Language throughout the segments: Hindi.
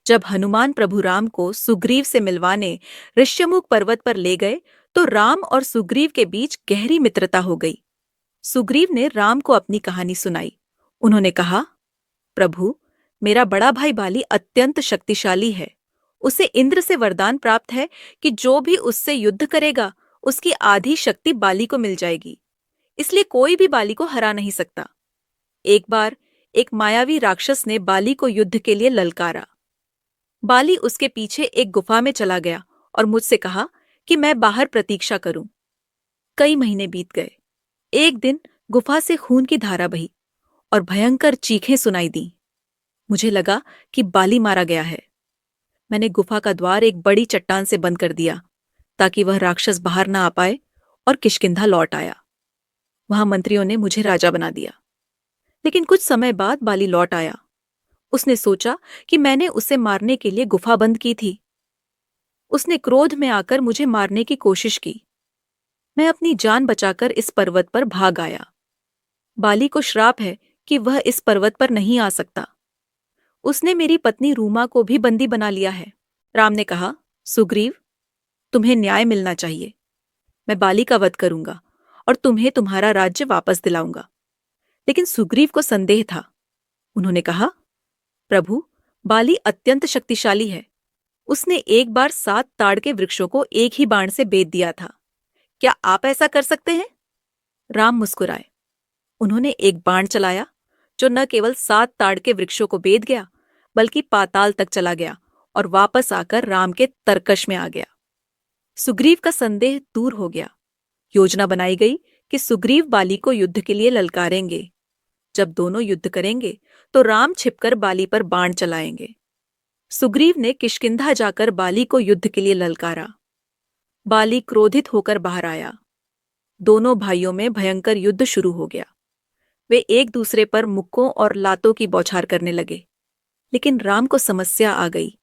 जब हनुमान प्रभु राम को सुग्रीव से मिलवाने ऋष्यमुख पर्वत पर ले गए तो राम और सुग्रीव के बीच गहरी मित्रता हो गई। सुग्रीव ने राम को अपनी कहानी सुनाई। उन्होंने कहा, प्रभु, मेरा बड़ा भाई बाली अत्यंत शक्तिशाली है। उसे इंद्र से वरदान प्राप्त है कि जो भी उससे युद्ध करेगा उसकी आधी शक्ति बाली को मिल जाएगी। इसलिए कोई भी बाली को हरा नहीं सकता। एक बार एक मायावी राक्षस ने बाली को युद्ध के लिए ललकारा। बाली उसके पीछे एक गुफा में चला गया और मुझसे कहा कि मैं बाहर प्रतीक्षा करूं। कई महीने बीत गए। एक दिन गुफा से खून की धारा बही और भयंकर चीखें सुनाई दी। मुझे लगा कि बाली मारा गया है। मैंने गुफा का द्वार एक बड़ी चट्टान से बंद कर दिया ताकि वह राक्षस बाहर न आ पाए और किष्किंधा लौट आया। वहां मंत्रियों ने मुझे राजा बना दिया। लेकिन कुछ समय बाद बाली लौट आया। उसने सोचा कि मैंने उसे मारने के लिए गुफा बंद की थी। उसने क्रोध में आकर मुझे मारने की कोशिश की। मैं अपनी जान बचाकर इस पर्वत पर भाग आया। बाली को श्राप है कि वह इस पर्वत पर नहीं आ सकता। उसने मेरी पत्नी रूमा को भी बंदी बना लिया है। राम ने कहा, सुग्रीव, तुम्हें न्याय मिलना चाहिए। मैं बाली का वध करूंगा और तुम्हें तुम्हारा राज्य वापस दिलाऊंगा। लेकिन सुग्रीव को संदेह था। उन्होंने कहा, प्रभु, बाली अत्यंत शक्तिशाली है। उसने एक बार 7 ताड़ के वृक्षों को एक ही बाण से बेध दिया था। क्या आप ऐसा कर सकते हैं? राम मुस्कुराए। उन्होंने एक बाण चलाया जो न केवल 7 ताड़ के वृक्षों को बेध गया बल्कि पाताल तक चला गया और वापस आकर राम के तरकश में आ गया। सुग्रीव का संदेह दूर हो गया। योजना बनाई गई कि सुग्रीव बाली को युद्ध के लिए ललकारेंगे। जब दोनों युद्ध करेंगे तो राम छिपकर बाली पर बाण चलाएंगे। सुग्रीव ने किष्किंधा जाकर बाली को युद्ध के लिए ललकारा। बाली क्रोधित होकर बाहर आया। दोनों भाइयों में भयंकर युद्ध शुरू हो गया। वे एक दूसरे पर मुक्कों और लातों की बौछार करने लगे। लेकिन राम को समस्या आ गई।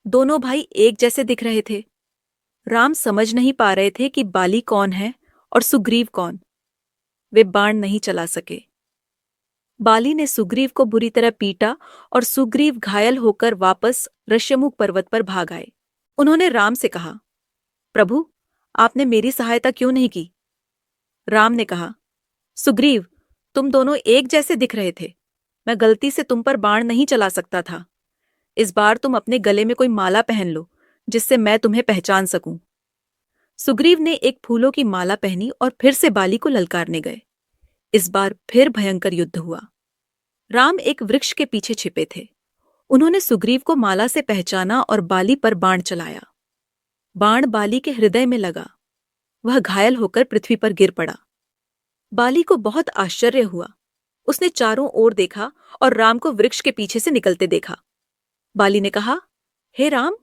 दोनों भाई एक जैसे दिख रहे थे। राम समझ नहीं पा रहे थे कि बाली कौन है और सुग्रीव कौन। वे बाण नहीं चला सके। बाली ने सुग्रीव को बुरी तरह पीटा और सुग्रीव घायल होकर वापस ऋष्यमुख पर्वत पर भाग आए। उन्होंने राम से कहा, प्रभु, आपने मेरी सहायता क्यों नहीं की? राम ने कहा, सुग्रीव, तुम दोनों एक जैसे दिख रहे थे। मैं गलती से तुम पर बाण नहीं चला सकता था। इस बार तुम अपने गले में कोई माला पहन लो जिससे मैं तुम्हें पहचान सकूं। सुग्रीव ने एक फूलों की माला पहनी और फिर से बाली को ललकारने गए। इस बार फिर भयंकर युद्ध हुआ। राम एक वृक्ष के पीछे छिपे थे। उन्होंने सुग्रीव को माला से पहचाना और बाली पर बाण चलाया। बाण बाली के हृदय में लगा। वह घायल होकर पृथ्वी पर गिर पड़ा। बाली को बहुत आश्चर्य हुआ। उसने चारों ओर देखा और राम को वृक्ष के पीछे से निकलते देखा। बाली ने कहा, हे राम,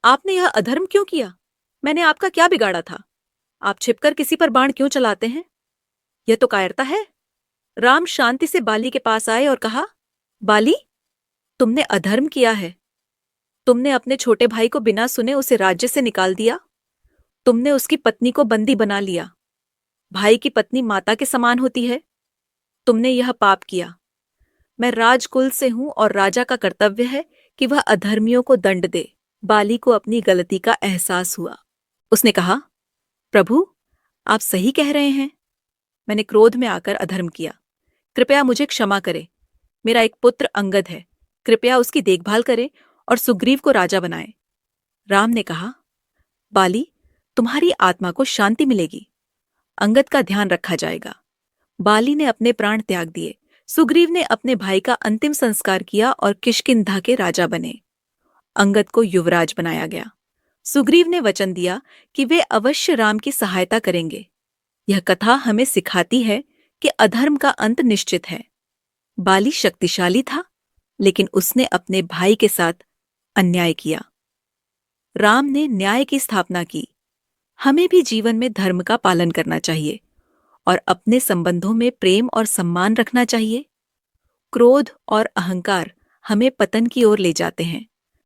आपने यह अधर्म क्यों किया? मैंने आपका क्या बिगाड़ा था? आप छिपकर किसी पर बाण क्यों चलाते हैं? यह तो कायरता है। राम शांति से बाली के पास आए और कहा, बाली, तुमने अधर्म किया है। तुमने अपने छोटे भाई को बिना सुने उसे राज्य से निकाल दिया। तुमने उसकी पत्नी को बंदी बना लिया। भाई की पत्नी माता के समान होती है। तुमने यह पाप किया। मैं राजकुल से हूं और राजा का कर्तव्य है कि वह अधर्मियों को दंड दे। बाली को अपनी गलती का एहसास हुआ। उसने कहा, प्रभु, आप सही कह रहे हैं। मैंने क्रोध में आकर अधर्म किया। कृपया मुझे क्षमा करें। मेरा एक पुत्र अंगद है। कृपया उसकी देखभाल करें और सुग्रीव को राजा बनाएं। राम ने कहा, बाली, तुम्हारी आत्मा को शांति मिलेगी। अंगद का ध्यान रखा जाएगा। बाली ने अपने प्राण त्याग दिए। सुग्रीव ने अपने भाई का अंतिम संस्कार किया और किष्किंधा के राजा बने। अंगद को युवराज बनाया गया। सुग्रीव ने वचन दिया कि वे अवश्य राम की सहायता करेंगे। यह कथा हमें सिखाती है कि अधर्म का अंत निश्चित है। बाली शक्तिशाली था, लेकिन उसने अपने भाई के साथ अन्याय किया। राम ने न्याय की स्थापना की। हमें भी जीवन में धर्म का पालन करना चाहिए और अपने संबंधों में प्रेम और सम्मान रखना चाहिए। क्रोध और अहंकार हमें पतन की ओर ले जाते हैं।